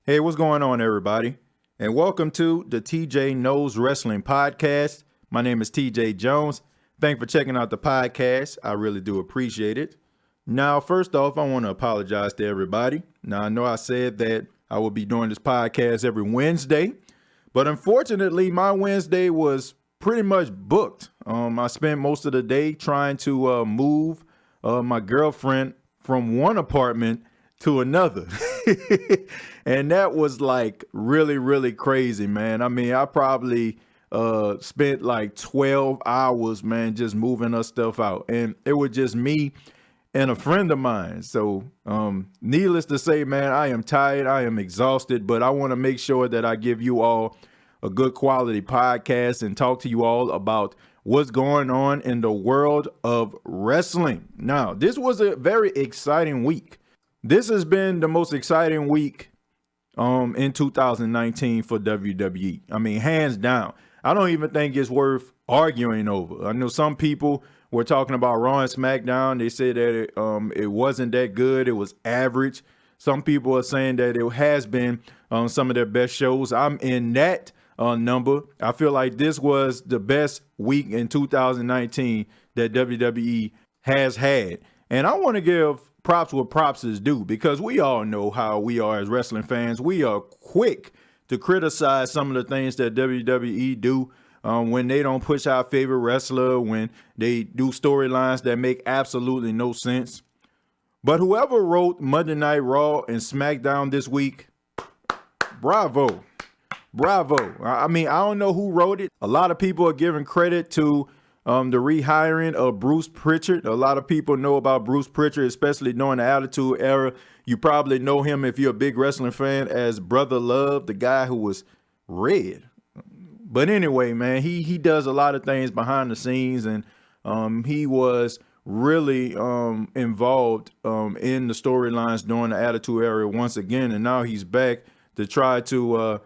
Hey, what's going on, everybody? And welcome to the TJay Knows Wrestling Podcast. My name is TJ Jones. Thanks for checking out the podcast. I really do appreciate it. Now, first off, I want to apologize to everybody. Now, I know I said that I will be doing this podcast every Wednesday, but unfortunately, my Wednesday was pretty much booked. I spent most of the day trying to move my girlfriend from one apartment to another. And that was like really, really crazy, man. I mean, I probably spent like 12 hours, man, just moving her stuff out. And it was just me and a friend of mine. So needless to say, man, I am tired. I am exhausted, but I want to make sure that I give you all a good quality podcast and talk to you all about what's going on in the world of wrestling. Now, this was a very exciting week. This has been the most exciting week in 2019 for WWE. I mean, hands down. I don't even think it's worth arguing over. I know some people were talking about Raw and SmackDown. They said that it wasn't that good. It was average. Some people are saying that it has been some of their best shows. I'm in that number. I feel like this was the best week in 2019 that WWE has had. And I want to give props what props is due, because we all know how we are as wrestling fans. We are quick to criticize some of the things that WWE do when they don't push our favorite wrestler, when they do storylines that make absolutely no sense. But whoever wrote Monday Night Raw and SmackDown this week, bravo. Bravo. I mean, I don't know who wrote it. A lot of people are giving credit to the rehiring of Bruce Prichard. A lot of people know about Bruce Prichard, especially during the Attitude Era. You probably know him, if you're a big wrestling fan, as Brother Love, the guy who was red. But anyway, man, he does a lot of things behind the scenes, and he was really involved in the storylines during the Attitude Era once again, and now he's back to try to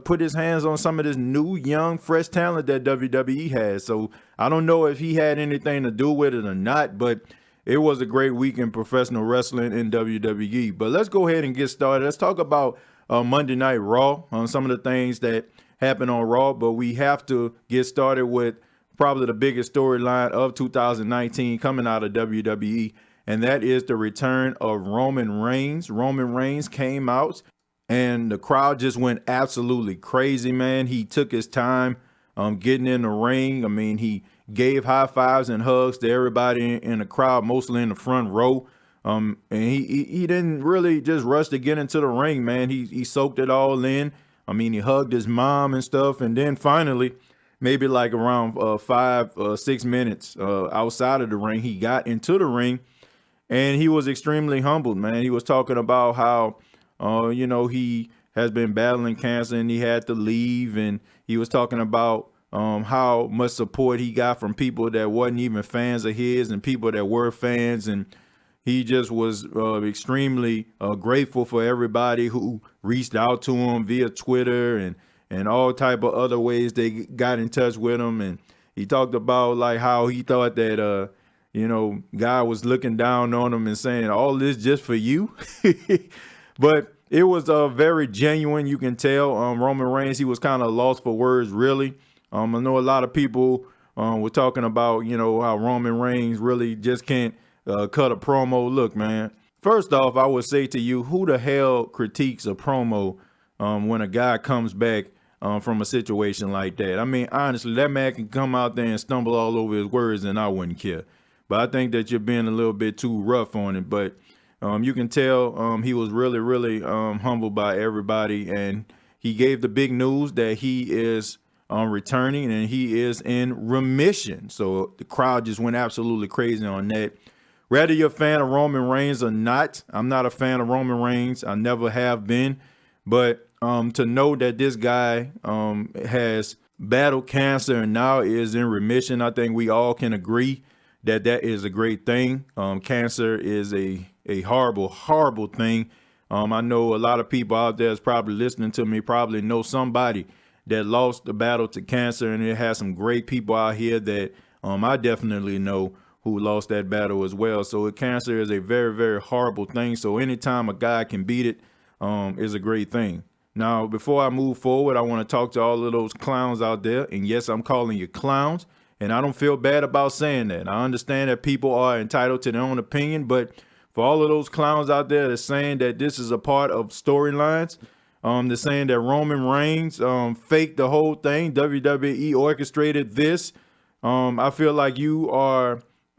put his hands on some of this new, young, fresh talent that WWE has. So I don't know if he had anything to do with it or not, but it was a great week in professional wrestling in WWE. But let's go ahead and get started. Let's talk about Monday Night Raw, some of the things that happened on Raw. But we have to get started with probably the biggest storyline of 2019 coming out of WWE, and that is the return of Roman Reigns. Roman Reigns came out, and the crowd just went absolutely crazy, man. He took his time getting in the ring. I mean, he gave high fives and hugs to everybody in the crowd, mostly in the front row. And he didn't really just rush to get into the ring, man. He soaked it all in. I mean, he hugged his mom and stuff. And then finally, maybe like around 6 minutes outside of the ring, he got into the ring, and he was extremely humbled, man. He was talking about how he has been battling cancer and he had to leave. And he was talking about how much support he got from people that wasn't even fans of his and people that were fans. And he just was extremely grateful for everybody who reached out to him via Twitter and all type of other ways they got in touch with him. And he talked about like how he thought that, God was looking down on him and saying, all this just for you. But it was very genuine. You can tell Roman Reigns, he was kind of lost for words, really. I know a lot of people were talking about, how Roman Reigns really just can't cut a promo. Look, man, first off, I would say to you, who the hell critiques a promo when a guy comes back from a situation like that? I mean, honestly, that man can come out there and stumble all over his words and I wouldn't care. But I think that you're being a little bit too rough on it. But you can tell he was really, really humbled by everybody. And he gave the big news that he is returning and he is in remission. So the crowd just went absolutely crazy on that. Whether you're a fan of Roman Reigns or not, I'm not a fan of Roman Reigns. I never have been. But to know that this guy has battled cancer and now is in remission, I think we all can agree that is a great thing. Cancer is a horrible, horrible thing. I know a lot of people out there is probably listening to me, probably know somebody that lost the battle to cancer, and it has some great people out here that I definitely know who lost that battle as well. So cancer is a very, very horrible thing. So anytime a guy can beat it, is a great thing. Now, before I move forward, I want to talk to all of those clowns out there. And yes, I'm calling you clowns. And I don't feel bad about saying that. I understand that people are entitled to their own opinion. But for all of those clowns out there that's saying that this is a part of storylines, they're saying that Roman Reigns faked the whole thing. WWE orchestrated this. I feel like you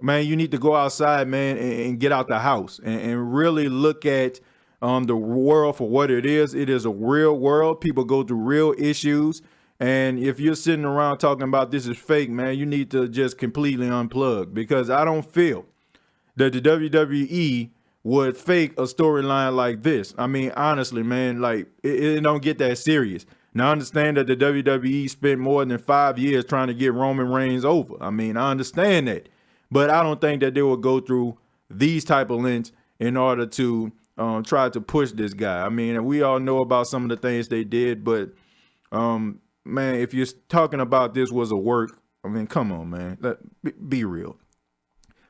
need to go outside, man, and get out the house and really look at the world for what it is. It is a real world. People go through real issues. And if you're sitting around talking about this is fake, man, you need to just completely unplug, because I don't feel that the WWE would fake a storyline like this. I mean, honestly, man, like it don't get that serious. Now, I understand that the WWE spent more than 5 years trying to get Roman Reigns over. I mean, I understand that. But I don't think that they would go through these type of lengths in order to try to push this guy. I mean, and we all know about some of the things they did, but man, if you're talking about this was a work, I mean, come on, man, be real.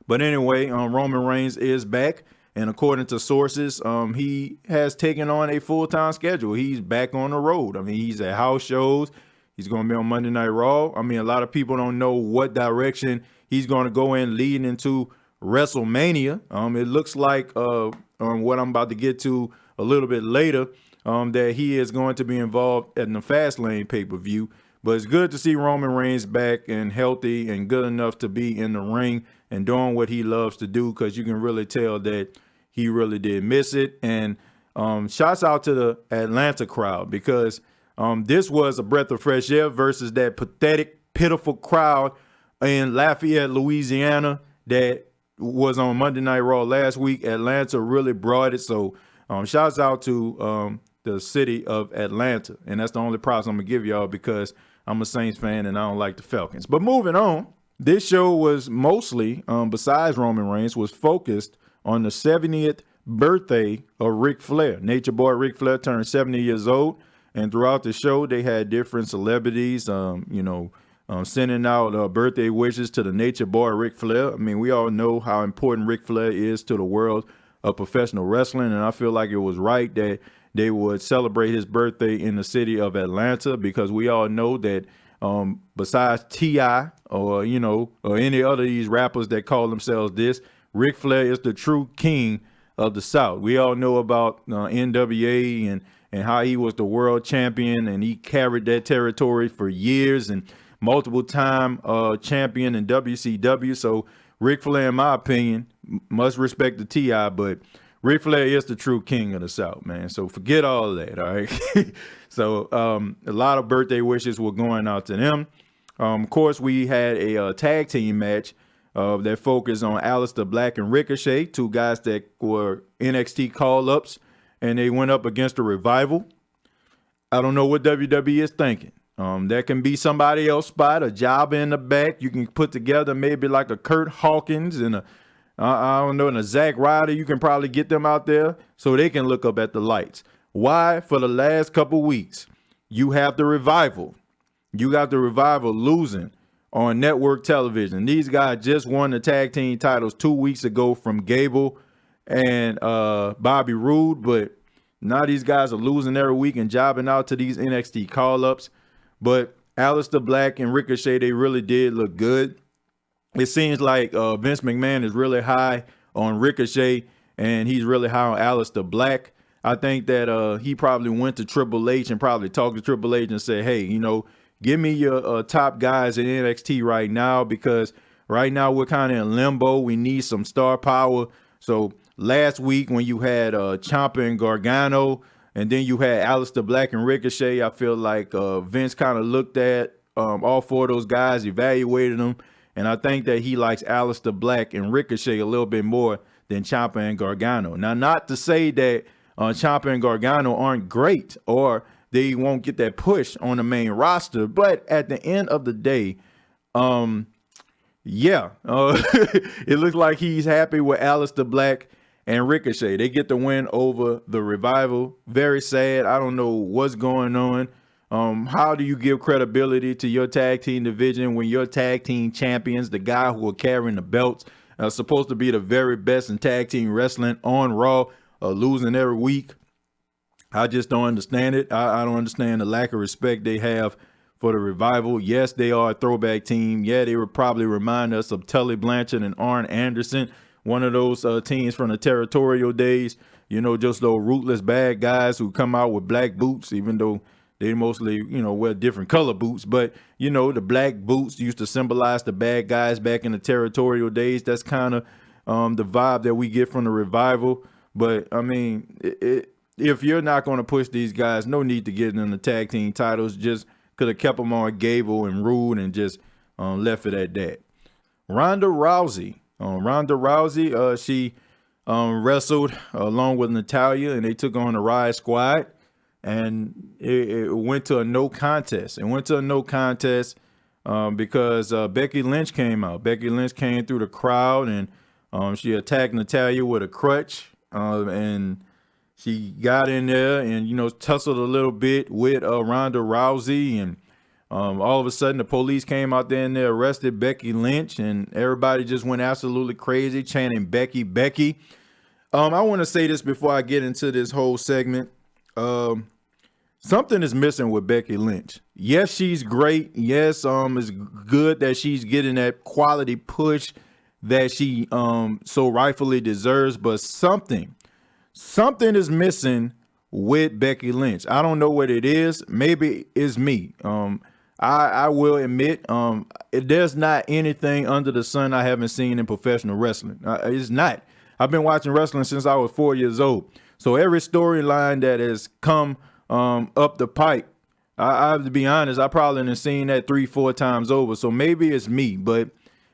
But anyway, Roman Reigns is back, and according to sources, he has taken on a full-time schedule. He's back on the road. I mean, he's at house shows. He's going to be on Monday Night Raw. I mean, a lot of people don't know what direction he's going to go in leading into WrestleMania. It looks like what I'm about to get to a little bit later, that he is going to be involved in the Fastlane pay-per-view. But it's good to see Roman Reigns back and healthy and good enough to be in the ring and doing what he loves to do, because you can really tell that he really did miss it. And shouts out to the Atlanta crowd, because this was a breath of fresh air versus that pathetic, pitiful crowd in Lafayette, Louisiana that was on Monday Night Raw last week. Atlanta really brought it. So shouts out to the city of Atlanta. And that's the only props I'm going to give y'all, because I'm a Saints fan and I don't like the Falcons. But moving on, this show was mostly, besides Roman Reigns, was focused on the 70th birthday of Ric Flair. Nature Boy Ric Flair turned 70 years old. And throughout the show, they had different celebrities, sending out birthday wishes to the Nature Boy Ric Flair. I mean, we all know how important Ric Flair is to the world of professional wrestling, and I feel like it was right that they would celebrate his birthday in the city of Atlanta, because we all know that besides T.I. or any other of these rappers that call themselves this, Ric Flair is the true king of the South. We all know about NWA and how he was the world champion, and he carried that territory for years, and multiple time champion in WCW. So Ric Flair, in my opinion, must respect the T.I., but Ric Flair is the true king of the South, man. So forget all of that, all right? So a lot of birthday wishes were going out to them. Of course, we had a tag team match that focused on Aleister Black and Ricochet, two guys that were NXT call-ups, and they went up against the Revival. I don't know what WWE is thinking. That can be somebody else's spot, a job in the back. You can put together maybe like a Kurt Hawkins and and a Zack Ryder. You can probably get them out there so they can look up at the lights. Why? For the last couple weeks, you have the Revival. You got the Revival losing on network television. These guys just won the tag team titles 2 weeks ago from Gable and Bobby Roode, but now these guys are losing every week and jobbing out to these NXT call-ups. But Aleister Black and Ricochet, they really did look good. It seems like Vince McMahon is really high on Ricochet, and he's really high on Aleister Black. I think that he probably went to Triple H and probably talked to Triple H and said, hey, give me your top guys in NXT right now, because right now we're kind of in limbo. We need some star power. So last week when you had Ciampa and Gargano, and then you had Aleister Black and Ricochet, I feel like Vince kind of looked at all four of those guys, evaluated them, and I think that he likes Aleister Black and Ricochet a little bit more than Ciampa and Gargano. Now, not to say that Ciampa and Gargano aren't great or they won't get that push on the main roster, but at the end of the day, it looks like he's happy with Aleister Black and Ricochet. They get the win over the Revival. Very sad. I don't know what's going on. How do you give credibility to your tag team division when your tag team champions, the guy who are carrying the belts, are supposed to be the very best in tag team wrestling on Raw, are losing every week? I just don't understand it. I don't understand the lack of respect they have for the Revival. Yes, they are a throwback team. Yeah, they would probably remind us of Tully Blanchard and Arn Anderson, one of those teams from the territorial days. You know, just those rootless bad guys who come out with black boots, even though they mostly, wear different color boots. But, the black boots used to symbolize the bad guys back in the territorial days. That's kind of the vibe that we get from the Revival. But, I mean, if you're not going to push these guys, no need to get in the tag team titles. Just could have kept them on Gable and Rude and just left it at that. Ronda Rousey. She wrestled along with Natalya, and they took on the Riot Squad. And it went to a no contest. Because Becky Lynch came out. Becky Lynch came through the crowd, and she attacked Natalya with a crutch. And she got in there and, tussled a little bit with Ronda Rousey. And all of a sudden, the police came out there and they arrested Becky Lynch. And everybody just went absolutely crazy, chanting Becky, Becky. I want to say this before I get into this whole segment. Something is missing with Becky Lynch. Yes, she's great. Yes, it's good that she's getting that quality push that she so rightfully deserves, but something is missing with Becky Lynch. I don't know what it is. Maybe it's me. I will admit, there's not anything under the sun I haven't seen in professional wrestling. It's not. I've been watching wrestling since I was 4 years old. So every storyline that has come up the pipe, I have to be honest, I probably have seen that 3-4 times over. So maybe it's me, but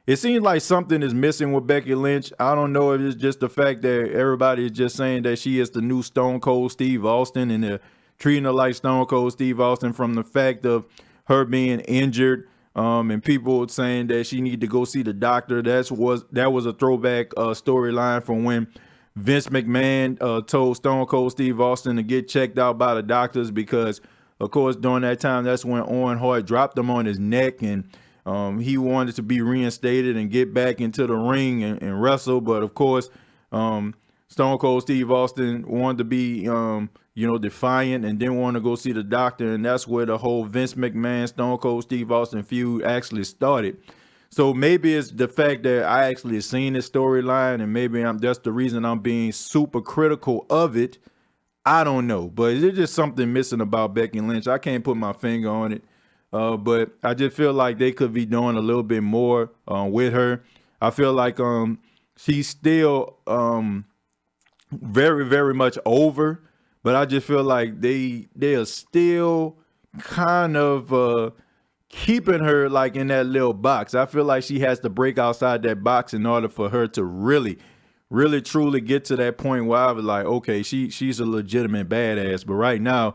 it seems like something is missing with Becky Lynch. I don't know if it's just the fact that everybody is just saying that she is the new Stone Cold Steve Austin, and they're treating her like Stone Cold Steve Austin from the fact of her being injured. And people saying that she need to go see the doctor. That was a throwback storyline from when Vince McMahon told Stone Cold Steve Austin to get checked out by the doctors because, of course, during that time, that's when Owen Hart dropped him on his neck, and he wanted to be reinstated and get back into the ring and wrestle. But, of course, Stone Cold Steve Austin wanted to be, defiant and didn't want to go see the doctor. And that's where the whole Vince McMahon, Stone Cold Steve Austin feud actually started. So maybe it's the fact that I actually seen this storyline, and maybe that's the reason I'm being super critical of it. I don't know, but there's just something missing about Becky Lynch. I can't put my finger on it, but I just feel like they could be doing a little bit more with her. I feel like she's still very, very much over, but I just feel like they are still kind of keeping her like in that little box. I feel like she has to break outside that box in order for her to really, really, truly get to that point where I was like, okay, she's a legitimate badass. But right now,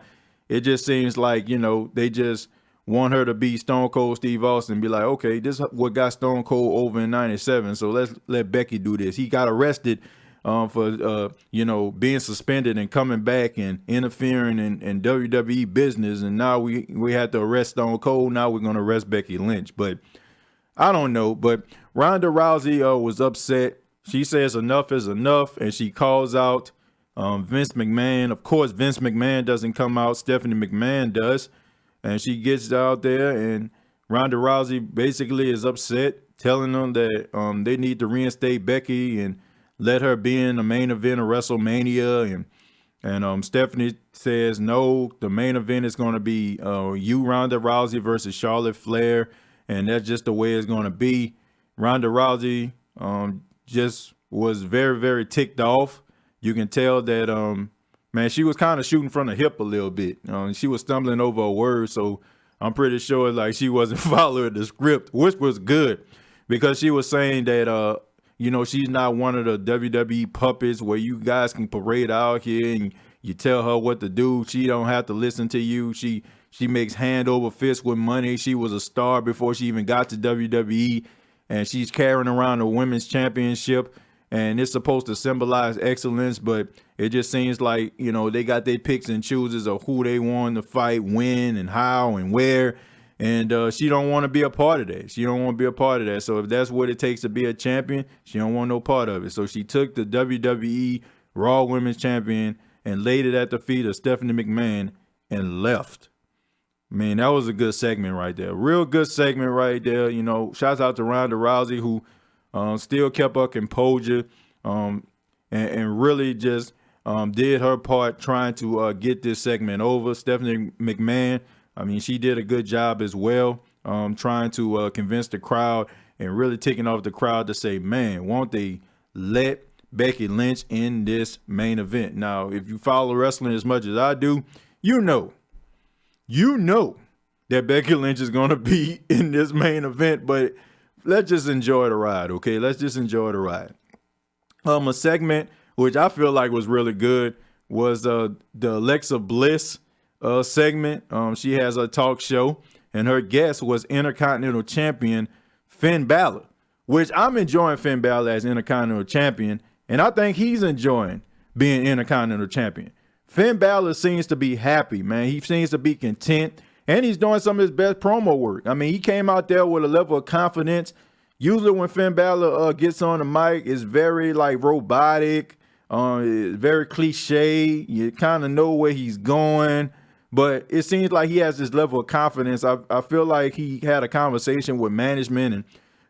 it just seems like, they just want her to be Stone Cold Steve Austin and be like, okay, this is what got Stone Cold over in 97. So let's let Becky do this. He got arrested for being suspended and coming back and interfering in WWE business, and now we had to arrest Stone Cold. Now we're going to arrest Becky Lynch. But I don't know. But Ronda Rousey was upset. She says enough is enough, and she calls out Vince McMahon. Of course, Vince McMahon doesn't come out. Stephanie McMahon does, and she gets out there, and Ronda Rousey basically is upset, telling them that they need to reinstate Becky and let her be in the main event of WrestleMania. And Stephanie says, no, the main event is going to be Ronda Rousey versus Charlotte Flair. And that's just the way it's going to be. Ronda Rousey just was very, very ticked off. You can tell that, she was kind of shooting from the hip a little bit. She was stumbling over a word. So I'm pretty sure like she wasn't following the script, which was good, because she was saying that, she's not one of the WWE puppets where you guys can parade out here and you tell her what to do. She don't have to listen to you. She makes hand over fist with money. She was a star before she even got to WWE, and she's carrying around the women's championship, and it's supposed to symbolize excellence, but it just seems like, they got their picks and chooses of who they want to fight, when, and how, and where. And she don't want to be a part of that. She don't want to be a part of that. So if that's what it takes to be a champion, she don't want no part of it. So she took the WWE Raw Women's Champion and laid it at the feet of Stephanie McMahon and left. Man, that was a good segment right there. Real good segment right there. You know, shouts out to Ronda Rousey, who still kept her composure and really just did her part trying to get this segment over. Stephanie McMahon, I mean, she did a good job as well, trying to convince the crowd and really taking off the crowd to say, man, won't they let Becky Lynch in this main event? Now, if you follow wrestling as much as I do, you know that Becky Lynch is going to be in this main event, but let's just enjoy the ride, okay? Let's just enjoy the ride. A segment which I feel like was really good was the Alexa Bliss segment. She has a talk show, and her guest was Intercontinental Champion Finn Balor, which I'm enjoying Finn Balor as Intercontinental Champion, and I think he's enjoying being Intercontinental Champion. Finn Balor seems to be happy, man. He seems to be content, and he's doing some of his best promo work. I mean, he came out there with a level of confidence. Usually when Finn Balor gets on the mic, it's very like robotic, it's very cliche. You kind of know where he's going, but it seems like he has this level of confidence. I feel like he had a conversation with management, and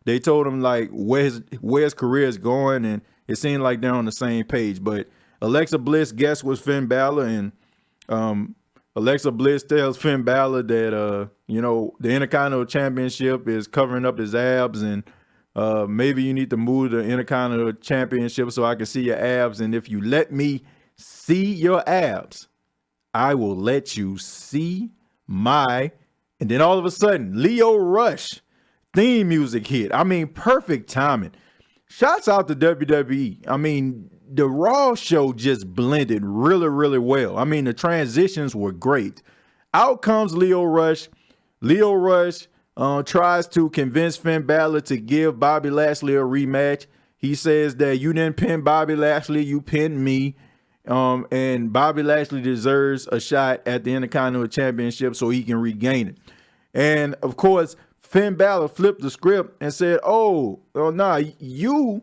they told him like where his career is going, and it seemed like they're on the same page. But Alexa Bliss guest was Finn Balor, and Alexa Bliss tells Finn Balor that the Intercontinental Championship is covering up his abs, and maybe you need to move the Intercontinental Championship so I can see your abs, and if you let me see your abs, I will let you see my. And then all of a sudden, Leo Rush theme music hit. I mean, perfect timing. Shouts out to WWE. I mean, the Raw show just blended really, really well. I mean, the transitions were great. Out comes Leo Rush. Leo Rush tries to convince Finn Balor to give Bobby Lashley a rematch. He says that you didn't pin Bobby Lashley, you pinned me. And Bobby Lashley deserves a shot at the Intercontinental Championship so he can regain it. And of course, Finn Balor flipped the script and said, you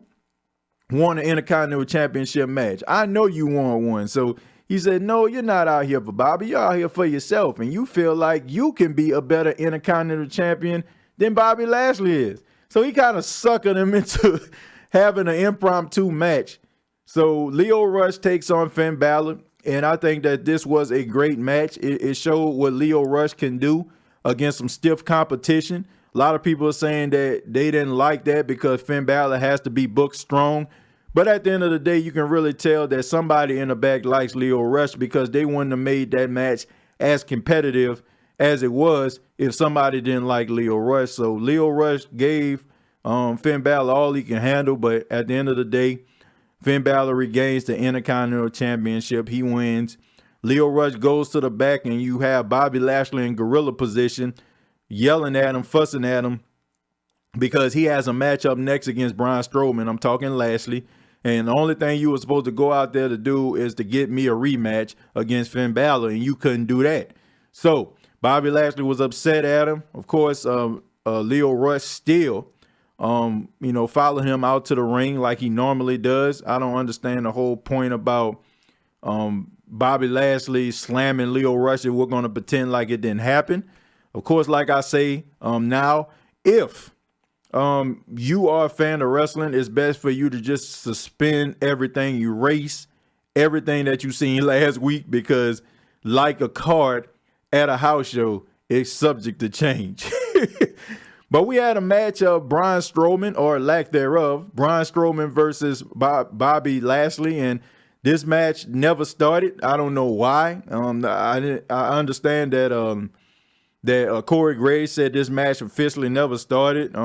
won an Intercontinental Championship match. I know you won one. So he said, no, you're not out here for Bobby. You're out here for yourself. And you feel like you can be a better Intercontinental Champion than Bobby Lashley is. So he kind of suckered him into having an impromptu match. So Leo Rush takes on Finn Balor. And I think that this was a great match. It showed what Leo Rush can do against some stiff competition. A lot of people are saying that they didn't like that because Finn Balor has to be booked strong. But at the end of the day, you can really tell that somebody in the back likes Leo Rush because they wouldn't have made that match as competitive as it was if somebody didn't like Leo Rush. So Leo Rush gave Finn Balor all he can handle. But at the end of the day, Finn Balor regains the Intercontinental Championship. He wins. Leo Rush goes to the back, and you have Bobby Lashley in gorilla position, yelling at him, fussing at him, because he has a matchup next against Braun Strowman. I'm talking Lashley. And the only thing you were supposed to go out there to do is to get me a rematch against Finn Balor, and you couldn't do that. So Bobby Lashley was upset at him. Of course, Leo Rush still, followed him out to the ring like he normally does. I don't understand the whole point about Bobby Lashley slamming Leo Rush if we're going to pretend like it didn't happen. Of course, like I say, now, if you are a fan of wrestling, it's best for you to just suspend everything, erase everything that you seen last week, because like a card at a house show, it's subject to change. But we had a match of Braun Strowman, or lack thereof, Braun Strowman versus Bobby Lashley, and this match never started. I don't know why. I understand that Corey Graves said this match officially never started.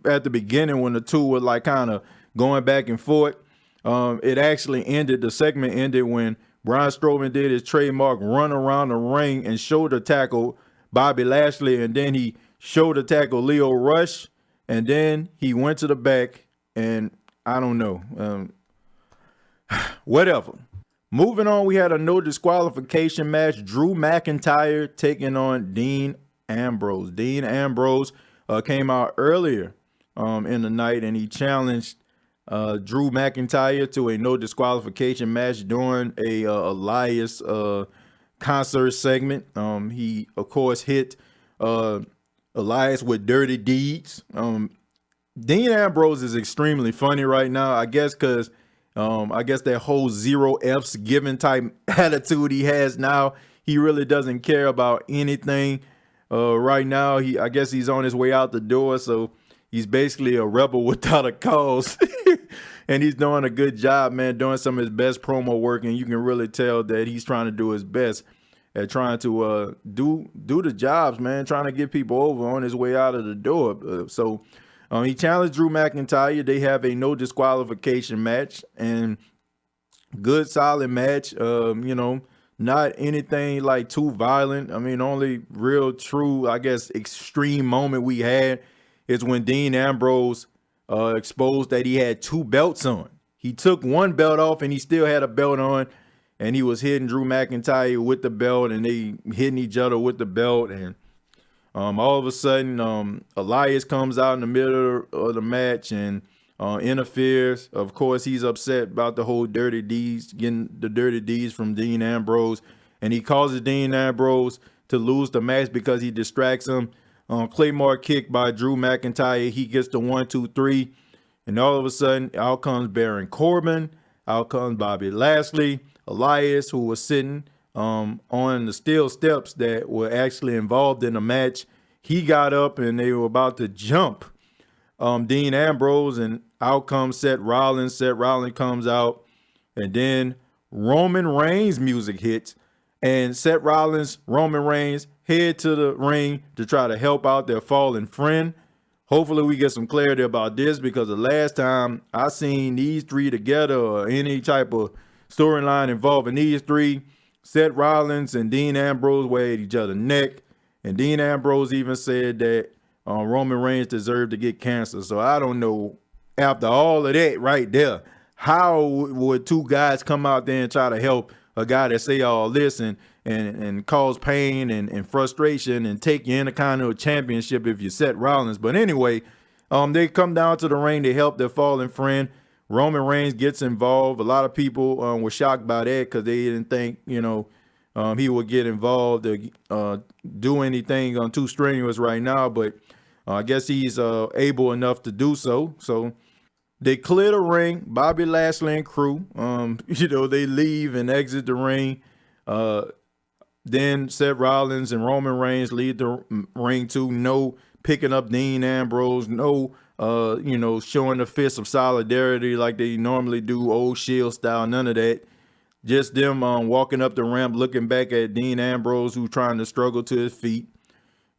At the beginning, when the two were like kind of going back and forth, it actually ended. The segment ended when Braun Strowman did his trademark run around the ring and shoulder tackle Bobby Lashley, and then he shoulder tackle Leo Rush, and then he went to the back, and I don't know. Whatever. Moving on, we had a no disqualification match. Drew McIntyre taking on Dean Ambrose. Dean Ambrose came out earlier in the night, and he challenged Drew McIntyre to a no disqualification match during a Elias concert segment. He of course hit Elias with dirty deeds. Dean Ambrose is extremely funny right now, I guess, because I guess that whole zero F's given type attitude he has now. He really doesn't care about anything. Right now, I guess he's on his way out the door, so he's basically a rebel without a cause. And he's doing a good job, man, doing some of his best promo work, and you can really tell that he's trying to do his best at trying to do the jobs, man, trying to get people over on his way out of the door. So he challenged Drew McIntyre. They have a no disqualification match, and good, solid match. Not anything like too violent. I mean, only real, true, I guess, extreme moment we had is when Dean Ambrose exposed that he had 2 belts on. He took 1 belt off and he still had a belt on, and he was hitting Drew McIntyre with the belt, and they hitting each other with the belt. And all of a sudden, Elias comes out in the middle of the match and interferes. Of course, he's upset about the whole dirty deeds, getting the dirty deeds from Dean Ambrose, and he causes Dean Ambrose to lose the match because he distracts him. Claymore kick by Drew McIntyre. He gets the 1, 2, 3, and all of a sudden, out comes Baron Corbin. Out comes Bobby Lashley. Elias, who was sitting on the steel steps that were actually involved in the match, he got up and they were about to jump Dean Ambrose, and out comes Seth Rollins. Seth Rollins comes out, and then Roman Reigns music hits, and Seth Rollins, Roman Reigns head to the ring to try to help out their fallen friend. Hopefully we get some clarity about this, because the last time I seen these three together or any type of storyline involving these three, Seth Rollins and Dean Ambrose were at each other's neck, and Dean Ambrose even said that Roman Reigns deserved to get cancer. So I don't know, after all of that right there, how would 2 guys come out there and try to help a guy that say all this and cause pain and frustration and take you in a kind of a championship if you Seth Rollins? But anyway, they come down to the ring to help their fallen friend. Roman Reigns gets involved. A lot of people were shocked by that because they didn't think, he would get involved or do anything too strenuous right now. But I guess he's able enough to do so. So they clear the ring. Bobby Lashley and crew, they leave and exit the ring. Then Seth Rollins and Roman Reigns leave the ring too. No picking up Dean Ambrose. No, showing the fist of solidarity like they normally do, old Shield style. None of that. Just them walking up the ramp, looking back at Dean Ambrose, who's trying to struggle to his feet.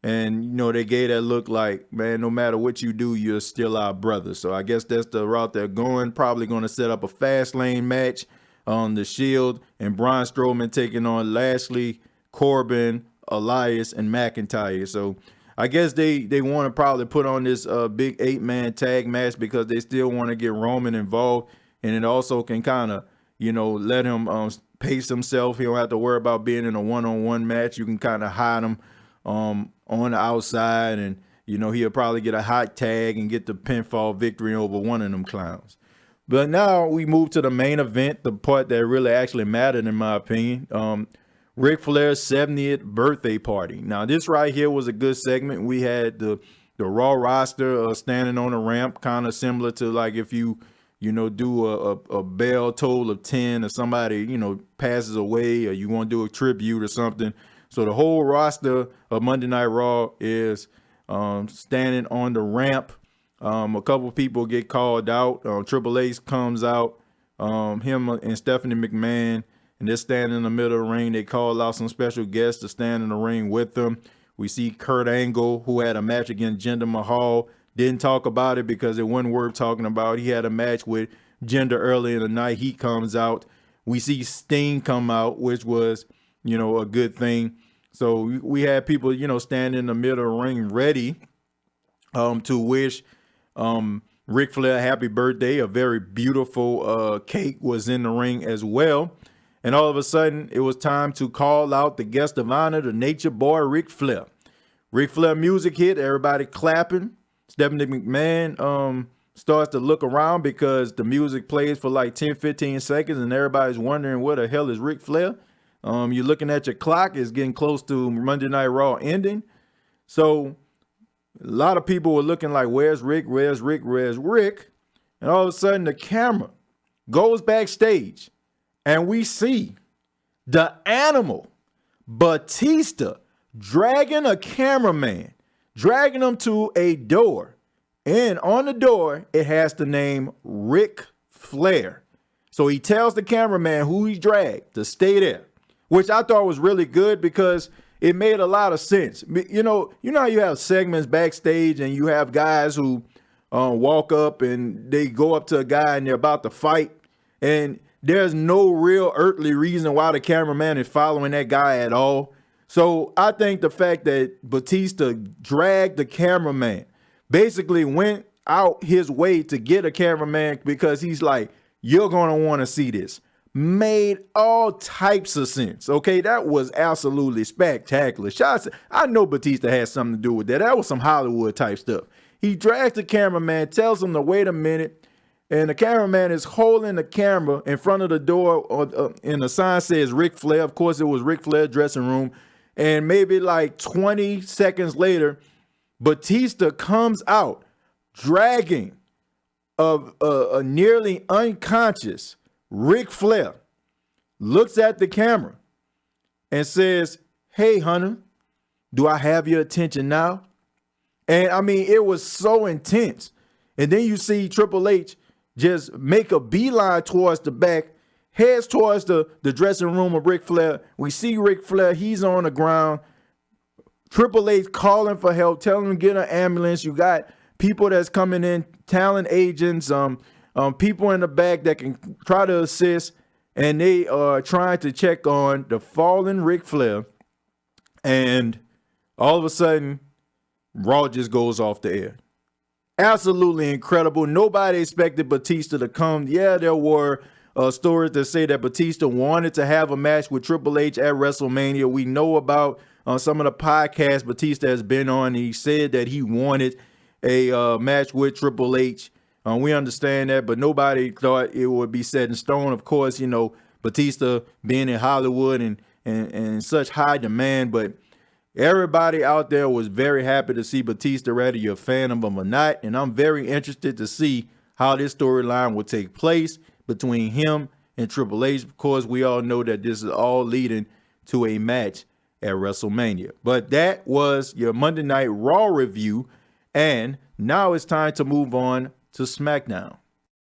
And, they gave that look like, man, no matter what you do, you're still our brother. So I guess that's the route they're going. Probably going to set up a fast lane match on the Shield, and Braun Strowman taking on Lashley, Corbin, Elias, and McIntyre. So I guess they want to probably put on this big 8-man tag match because they still want to get Roman involved. And it also can kind of, let him pace himself. He don't have to worry about being in a one-on-one match. You can kind of hide him on the outside, and he'll probably get a hot tag and get the pinfall victory over one of them clowns. But now we move to the main event, the part that really actually mattered in my opinion. Ric Flair's 70th birthday party. Now this right here was a good segment. We had the Raw roster standing on a ramp, kind of similar to like if you do a bell toll of 10 or somebody passes away, or you want to do a tribute or something. So the whole roster of Monday Night Raw is standing on the ramp. A couple people get called out. Triple H comes out, him and Stephanie McMahon, and they're standing in the middle of the ring. They call out some special guests to stand in the ring with them. We see Kurt Angle, who had a match against Jinder Mahal. Didn't talk about it because it wasn't worth talking about. He had a match with Jinder early in the night. He comes out. We see Sting come out, which was a good thing. So we had people, standing in the middle of the ring ready to wish Ric Flair happy birthday. A very beautiful cake was in the ring as well. And all of a sudden, it was time to call out the guest of honor, the Nature Boy, Ric Flair. Ric Flair music hit, everybody clapping. Stephanie McMahon starts to look around because the music plays for like 10, 15 seconds and everybody's wondering where the hell is Ric Flair. You're looking at your clock. It's getting close to Monday Night Raw ending. So a lot of people were looking like, where's Rick? Where's Rick? Where's Rick? And all of a sudden the camera goes backstage and we see the animal Batista dragging a cameraman, dragging him to a door. And on the door, it has the name Ric Flair. So he tells the cameraman who he dragged to stay there, which I thought was really good because it made a lot of sense. You know how you have segments backstage and you have guys who walk up and they go up to a guy and they're about to fight. And there's no real earthly reason why the cameraman is following that guy at all. So I think the fact that Batista dragged the cameraman, basically went out his way to get a cameraman because he's like, you're going to want to see this, made all types of sense. Okay, that was absolutely spectacular. Shots. I know Batista had something to do with that. That was some Hollywood type stuff. He drags the cameraman, tells him to wait a minute, and the cameraman is holding the camera in front of the door, and the sign says Ric Flair. Of course, it was Ric Flair dressing room. And maybe like 20 seconds later, Batista comes out dragging a nearly unconscious Ric Flair, looks at the camera and says, hey, Hunter, do I have your attention now? And I mean, it was so intense. And then you see Triple H just make a beeline towards the back, heads towards the dressing room of Ric Flair. We see Ric Flair, he's on the ground. Triple H calling for help, telling him to get an ambulance. You got people that's coming in, talent agents, people in the back that can try to assist, and they are trying to check on the fallen Ric Flair. And all of a sudden, Raw just goes off the air. Absolutely incredible. Nobody expected Batista to come. Yeah, there were stories that say that Batista wanted to have a match with Triple H at WrestleMania. We know about some of the podcasts Batista has been on. He said that he wanted a match with Triple H. We understand that, but nobody thought it would be set in stone. Of course, you know, Batista being in Hollywood and such high demand, but everybody out there was very happy to see Batista, whether you're a fan of him or not. And I'm very interested to see how this storyline will take place between him and Triple H. Of course, we all know that this is all leading to a match at WrestleMania. But that was your Monday Night Raw review. And now it's time to move on to SmackDown.